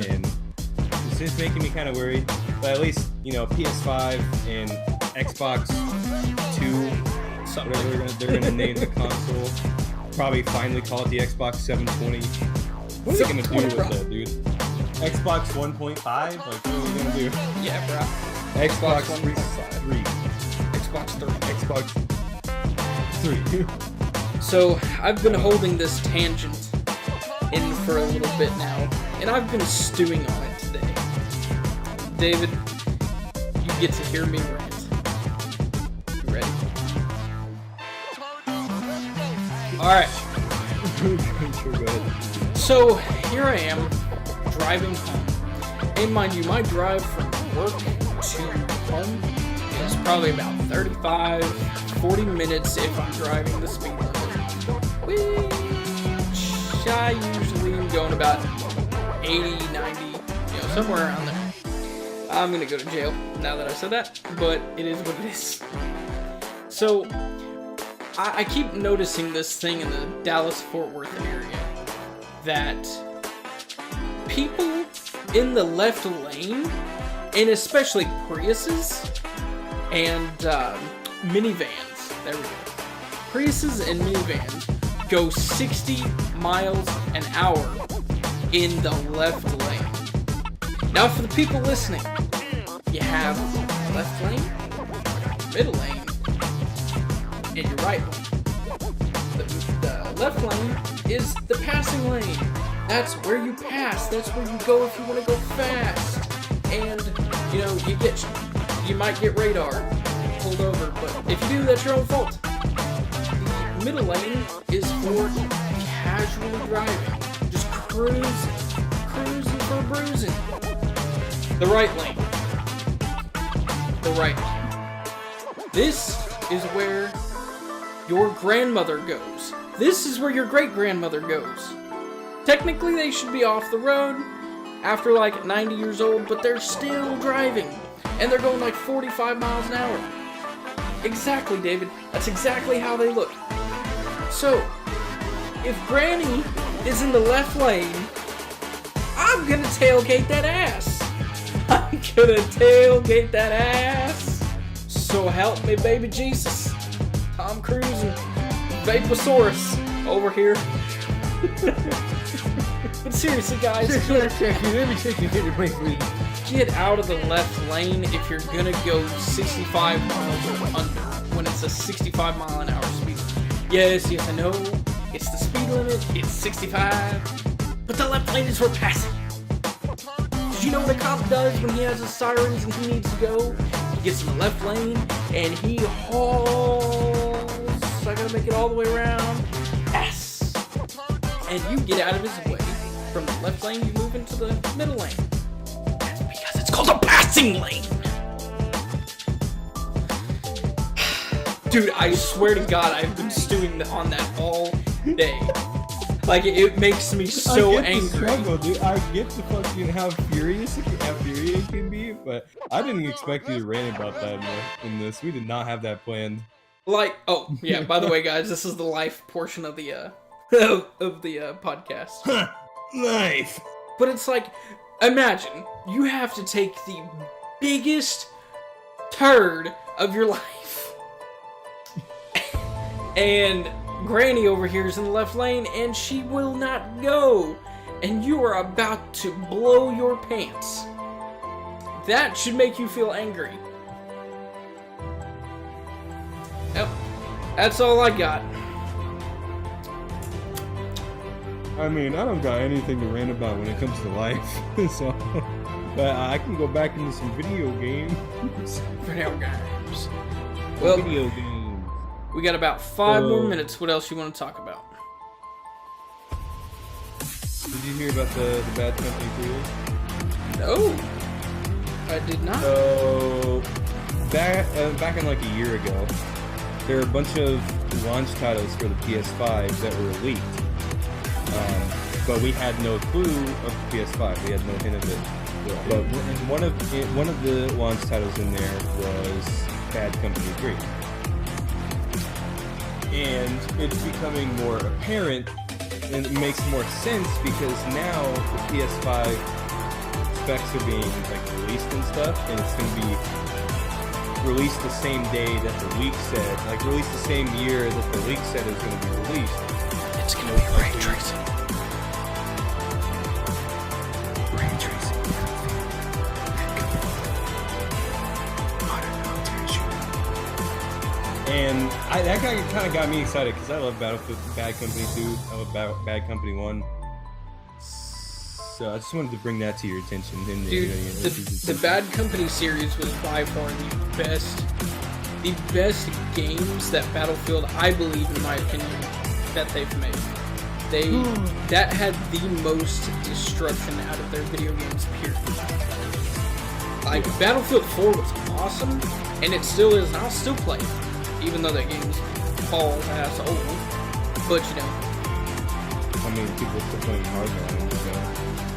And it's just making me kind of worried. But at least, PS5 and Xbox 2, whatever they're gonna name the console. Probably finally call it the Xbox 720. What are you gonna do with that, dude? Xbox 1.5? Like, what are we gonna do? Yeah, bro. Xbox 3. Xbox 3. Xbox 3. So, I've been holding this tangent in for a little bit now, and I've been stewing on it today. David, you get to hear me rant. You ready? Alright. So, here I am, driving home. And mind you, my drive from work to home is probably about 40 minutes if I'm driving the speed limit. Which I usually am going about 80, 90, somewhere around there. I'm gonna go to jail now that I said that, but it is what it is. So, I keep noticing this thing in the Dallas-Fort Worth area, that people in the left lane, and especially Priuses and minivans, there we go. Priuses and minivans go 60 miles an hour in the left lane. Now for the people listening, you have left lane, middle lane, and your right lane. The left lane is the passing lane. That's where you pass. That's where you go if you want to go fast. And, you might get radar pulled over, but if you do, that's your own fault. The middle lane is for casually driving. Just cruising for bruising. The right lane. This is where your grandmother goes. This is where your great-grandmother goes. Technically, they should be off the road after like 90 years old, but they're still driving. And they're going like 45 miles an hour. Exactly, David. That's exactly how they look. So, if Granny is in the left lane, I'm gonna tailgate that ass. I'm gonna tailgate that ass. So help me, baby Jesus. Tom Cruise and Vaposaurus over here. But seriously, guys, get out of the left lane if you're gonna go 65 miles or under when it's a 65 mile an hour speed limit. Yes, I know. It's the speed limit. It's 65. But the left lane is for passing. Did you know what a cop does when he has his sirens and he needs to go? He gets in the left lane and he hauls. I gotta make it all the way around. Yes. And you get out of his way. From the left lane, you move into the middle lane. That's because it's called a passing lane. Dude, I swear to God, I've been stewing on that all day. Like, it makes me so angry. Struggle, dude. I get the fucking how furious it can be, but I didn't expect you to rant about that in this. We did not have that planned. Like, oh yeah. By the way, guys, this is the life portion of the podcast. Life. But it's like, imagine you have to take the biggest turd of your life, and Granny over here is in the left lane, and she will not go, and you are about to blow your pants. That should make you feel angry. Yep, that's all I got. I mean, I don't got anything to rant about when it comes to life, so. But I can go back into some video games. Video games. Well, Video games. we got about 5 more minutes. What else you want to talk about? Did you hear about the Bad Company 3? No, I did not. So, back in like a year ago, there were a bunch of launch titles for the PS5 that were leaked. But we had no clue of the PS5. We had no hint of it. But one of the launch titles in there was Bad Company 3. And it's becoming more apparent, and it makes more sense because now the PS5 specs are being like released and stuff, and it's going to be released the same day that the leak said, like released the same year that the leak said is going to be released. It's going to be ray tracing. Ray tracing. And that kind of got me excited because I love Battlefield Bad Company 2. I love Bad Company 1. So I just wanted to bring that to your attention. And, Dude, the Bad Company series was by far the best games that Battlefield, I believe, in my opinion, that they've made. That had the most destruction out of their video games, period. Like, Battlefield 4 was awesome, and it still is, and I'll still play it, even though that game's all ass old. But, you know. I mean, people are still playing Hardline, so.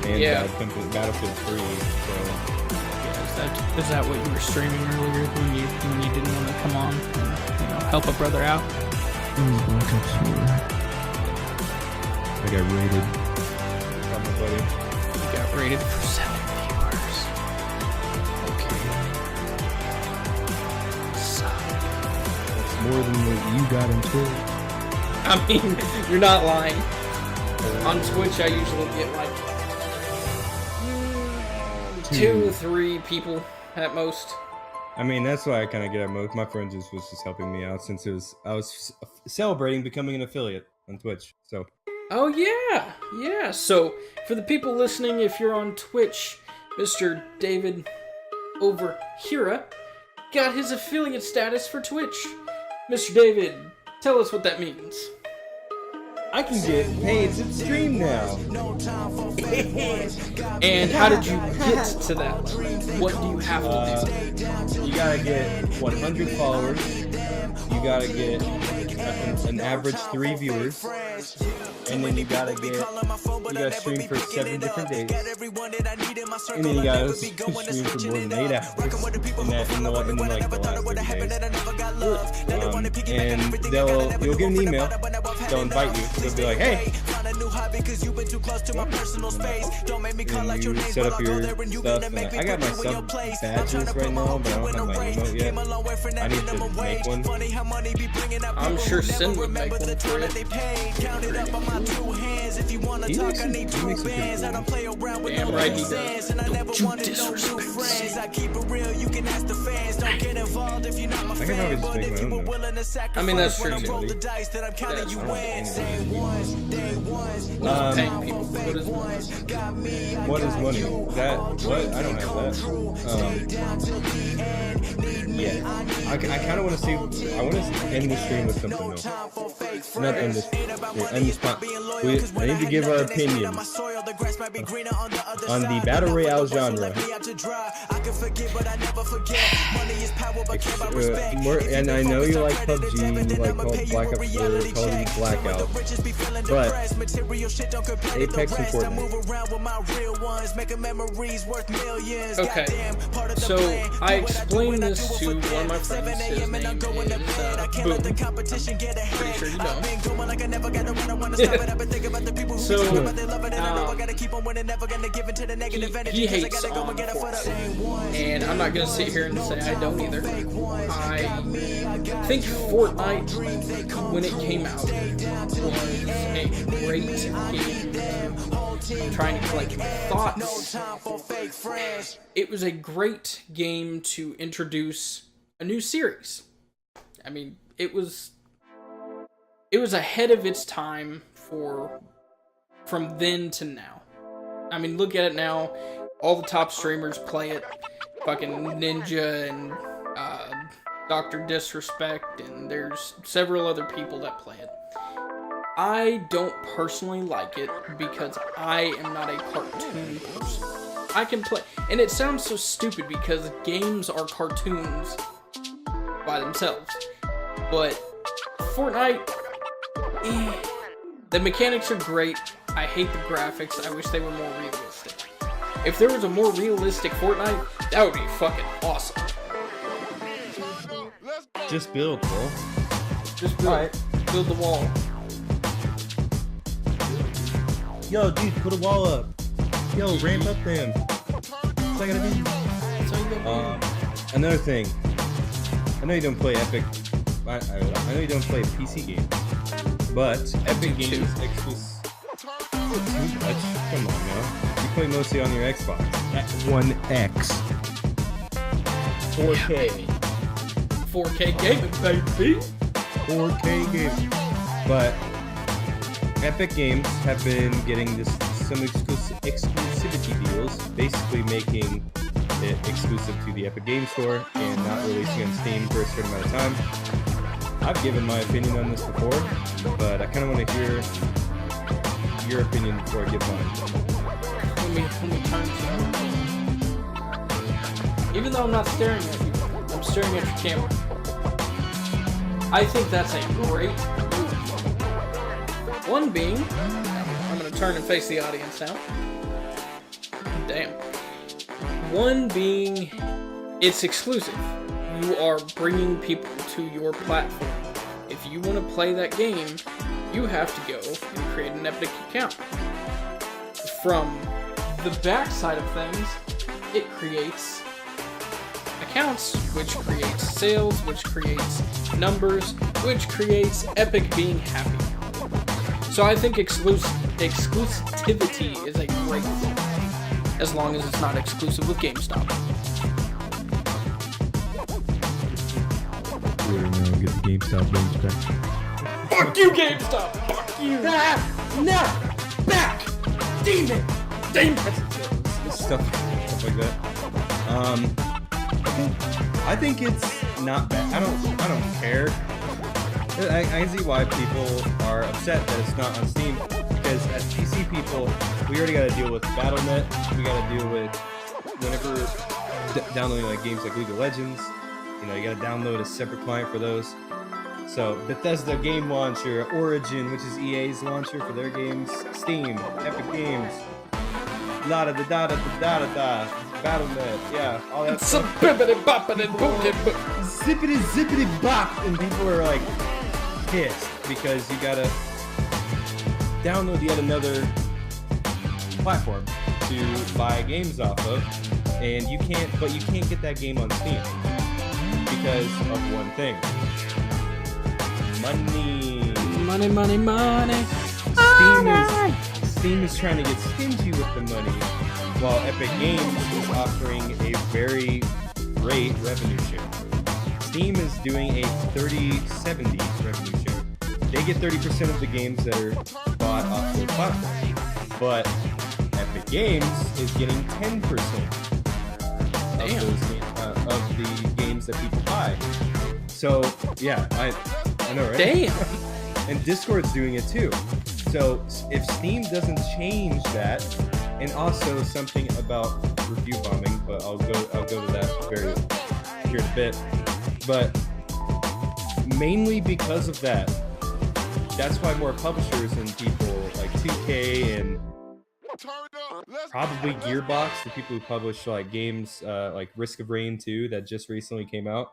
And Yeah. Battlefield 3, so. Yeah, is that what you were streaming earlier when you didn't want to come on and help a brother out? I got rated by my buddy. You got rated for 7 viewers. Okay. That's more than what you got in Twitch. I mean, you're not lying. On Twitch, I usually get like 2, 3 people at most. I mean, that's why I kind of get at most. My friend was just helping me out since I was celebrating becoming an affiliate on Twitch. So. Oh yeah. So for the people listening, if you're on Twitch, Mr. David over here got his affiliate status for Twitch. Mr. David, tell us what that means. I can get paid to stream now. And how did you get to that level? What do you have to do? You gotta get 100 followers. You gotta get an average 3 viewers. And then you gotta stream for 7 different days. And then you gotta stream for more than 8 hours. In like the last 30 days. And you'll get an email. They'll invite you. They'll be like, hey. And you set up your stuff. And I got my sub badges right now, but I don't have my emote yet. I need to make one. I'm sure Sin would make one for you. He makes some pretty cool. Damn right he does. Don't you disrespect Sin. I can probably just make my own though. I mean, that's true too. Paying people. What is money? What? I don't have that. Yeah. I kind of want to see. I want to end the stream with something though. Not end this. End this part. I need to give our opinion on the battle royale genre. And I know you like PUBG and you like Black Ops 4, Call of Duty Blackout, but Apex and Fortnite. Okay, so I explained this to one of my friends. His name is Boom. I'm pretty sure you know. So, he hates on Fortnite. And I'm not going to sit here and say I don't either. I think Fortnite, when it came out, was a great game. I'm trying to collect my thoughts. It was a great game to introduce a new series. I mean, it was ahead of its time for from then to now. I mean, look at it now. All the top streamers play it. Fucking Ninja and Dr. Disrespect, and there's several other people that play it. I don't personally like it because I am not a cartoon person. I can play, and it sounds so stupid because games are cartoons by themselves. But Fortnite, the mechanics are great. I hate the graphics. I wish they were more realistic. If there was a more realistic Fortnite, that would be fucking awesome. Just build, bro. Just build, build the wall. Yo, dude, put a wall up. Yo, ramp up them. That's all I gotta do. That's all you gotta do. Another thing. I know you don't play Epic. I know you don't play PC games, but Epic Games exclusive. Too much. Come on, now. You play mostly on your Xbox. One X. 4K. 4K gaming, baby. 4K gaming. But Epic Games have been getting some exclusivity deals, basically making it exclusive to the Epic Games Store and not releasing on Steam for a certain amount of time. I've given my opinion on this before, but I kind of want to hear your opinion before I give mine. Let me turn to you. Even though I'm not staring at you, I'm staring at your camera. I think that's a great move. One being, I'm going to turn and face the audience now. Damn. One being, it's exclusive. You are bringing people to your platform. If you want to play that game, you have to go and create an Epic account. From the backside of things, it creates accounts, which creates sales, which creates numbers, which creates Epic being happy. So I think exclusivity is a great thing, as long as it's not exclusive with GameStop. We're gonna get the GameStop games back. Fuck you, GameStop! Fuck you! No! Back! Demon! Stuff like that. I think it's not bad. I don't care. I can see why people are upset that it's not on Steam, because as PC people, we already got to deal with Battle.net. We got to deal with whenever downloading like games like League of Legends. You know, you got to download a separate client for those. So Bethesda Game Launcher, Origin, which is EA's launcher for their games, Steam, Epic Games, Battle.net, yeah, all that stuff. Zippity bop, and people are like pissed because you gotta download yet another platform to buy games off of, and you can't get that game on Steam because of one thing. Money. Steam is trying to get stingy with the money, while Epic Games is offering a very great revenue share. Steam is doing a 30-70 revenue share. They get 30% of the games that are bought off their platform, but Epic Games is getting 10% of the games that people buy. So yeah, I know, right? Damn. And Discord's doing it too. So if Steam doesn't change that, and also something about review bombing, but I'll go to that here in a bit. But mainly because of that, that's why more publishers and people like 2K and probably Gearbox, the people who publish like games like Risk of Rain 2 that just recently came out,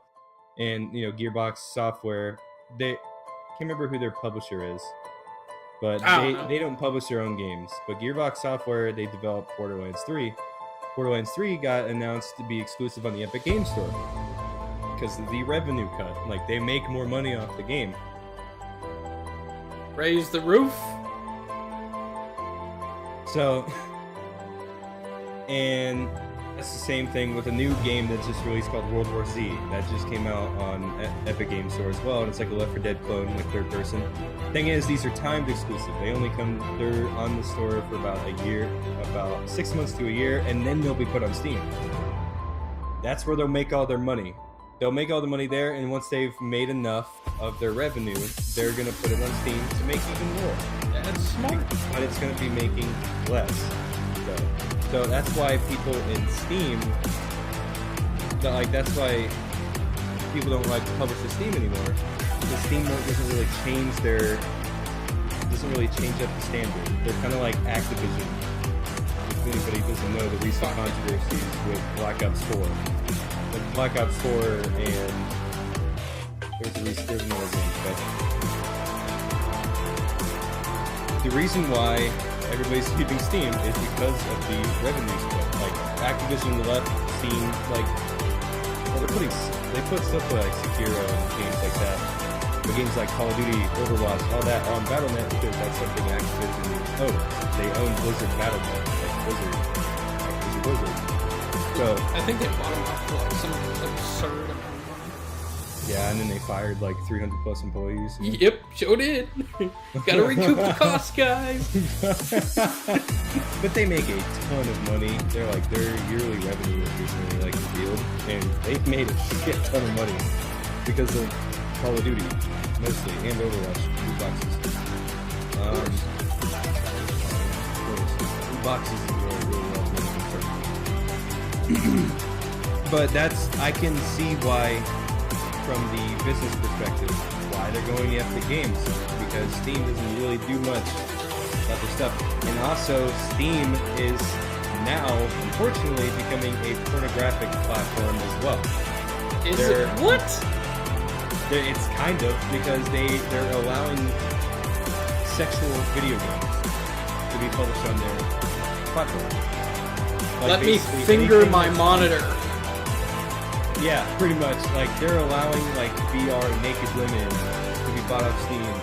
and you know Gearbox Software, they can't remember who their publisher is, but they don't publish their own games. But Gearbox Software, they developed Borderlands 3. Borderlands 3 got announced to be exclusive on the Epic Games Store because of the revenue cut. Like, they make more money off the game. Raise the roof. So, and That's the same thing with a new game that just released called World War Z. That just came out on Epic Games Store as well, and it's like a Left 4 Dead clone, like third person. Thing is, these are timed exclusive. They're on the store for about a year, about 6 months to a year, and then they'll be put on Steam. That's where they'll make all their money. They'll make all the money there, and once they've made enough of their revenue, they're gonna put it on Steam to make even more. That's smart. But it's gonna be making less. So that's why people in Steam, that's why people don't like to publish to Steam anymore. Because Steam doesn't really change up the standard. They're kind of like Activision. If anybody doesn't know the recent controversies with Black Ops 4. Like Black Ops 4 and there's another game, but the reason why everybody's keeping Steam is because of the revenue split. Like Activision left Steam, they put stuff like Sekiro and games like that, but games like Call of Duty, Overwatch, all that on Battle.net because that's something Activision owns. They own Blizzard Battle.net, like Blizzard. So I think they bought them out for like some absurd amount of money. yeah, and then they fired like 300 plus employees. Yep, sure did. Gotta recoup the cost, guys. But they make a ton of money. Their yearly revenue is recently like revealed, and they've made a shit ton of money because of Call of Duty mostly and Overwatch loot boxes. Loot boxes is really but I can see why, from the business perspective, why they're going after games, because Steam doesn't really do much about their stuff. And also, Steam is now, unfortunately, becoming a pornographic platform as well. What? It's kind of, because they're allowing sexual video games to be published on their platform. Let me finger my monitor. Yeah, pretty much. Like, they're allowing like VR naked women to be bought off Steam.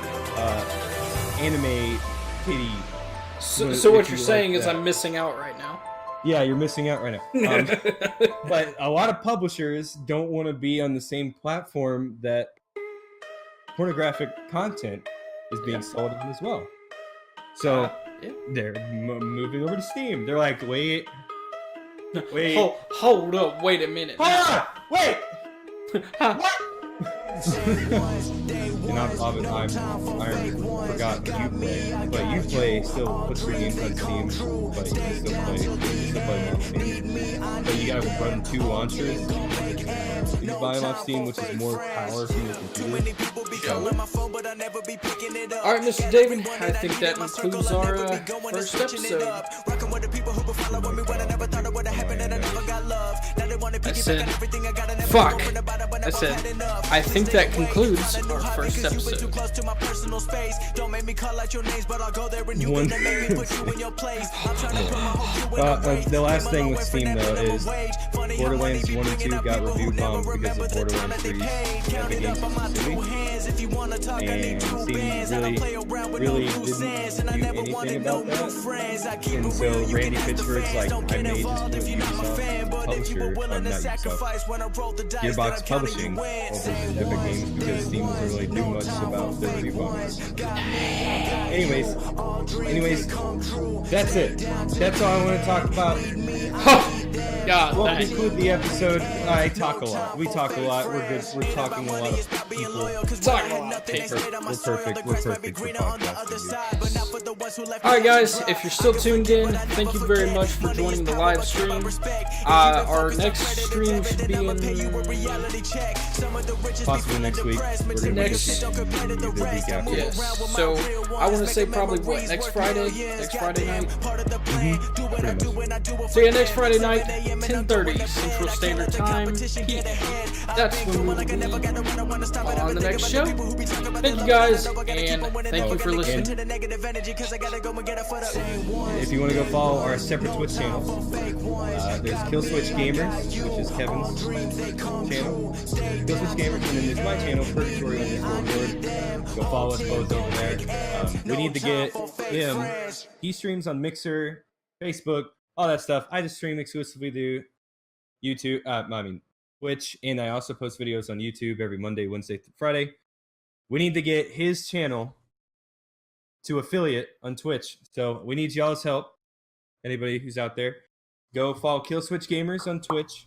Anime titty. So what you're saying is I'm missing out right now. Yeah, you're missing out right now. But a lot of publishers don't want to be on the same platform that pornographic content is being sold on as well. So they're moving over to Steam. They're like, wait. Hold up, wait a minute. Hold on, wait. What? And I forgot Uplay still puts their games on Steam, but you can still play them on Steam. But you gotta run 2 launchers. You buy them off Steam, which is more power from your computer. Alright, Mr. David, I think that concludes our first episode. I think that concludes our first episode. The last thing with Steam, though, is Borderlands 1 and 2 got review bombed because of Borderlands 3's Epic Games exclusivity. And Steam really didn't do anything about that. And so Randy Pitchford's like, I may just put Ubisoft publisher, not Ubisoft, Gearbox Publishing over Epic Games because Steam doesn't really do much about the review bombs. Anyways, that's it. That's all I want to talk about. God, we'll conclude the episode. I talk a lot. We talk a lot. We're good. We're talking a lot of people. Talk a lot of paper. We're perfect. We're perfect for podcasting. Alright guys, if you're still tuned in, thank you very much for joining the live stream. Our next stream should be in possibly next week. We're gonna next the week after. Yes. So I want to say probably what, next Friday night. Pretty much. So yeah, next Friday night, 10:30 Central Standard Time. That's when we'll be on the next show. Thank you guys, and thank you for listening. If you want to go follow our separate Twitch channels, there's Killswitch Gamers, which is Kevin's channel. Killswitch Gamers, and then there's my channel, Purgatory_Lord. Go follow us both over there. We need to get him. He streams on Mixer, Facebook, all that stuff. I just stream exclusively to YouTube. Twitch, and I also post videos on YouTube every Monday, Wednesday, Friday. We need to get his channel to affiliate on Twitch, so we need y'all's help. Anybody who's out there, go follow Killswitch Gamers on Twitch.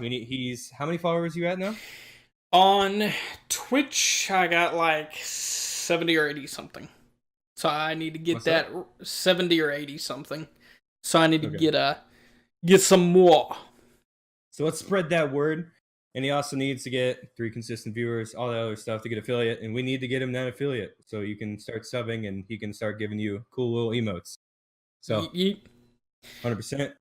He's how many followers you at now? On Twitch, I got like 70 or 80 something. So I need to get 70 or 80 something. So I need to get some more. So let's spread that word. And he also needs to get 3 consistent viewers, all that other stuff to get affiliate. And we need to get him that affiliate so you can start subbing and he can start giving you cool little emotes. So 100%.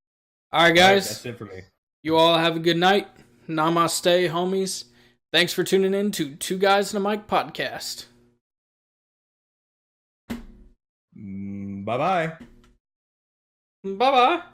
All right, guys. That's it for me. You all have a good night. Namaste, homies. Thanks for tuning in to Two Guys and a Mic podcast. Bye-bye. Bye-bye.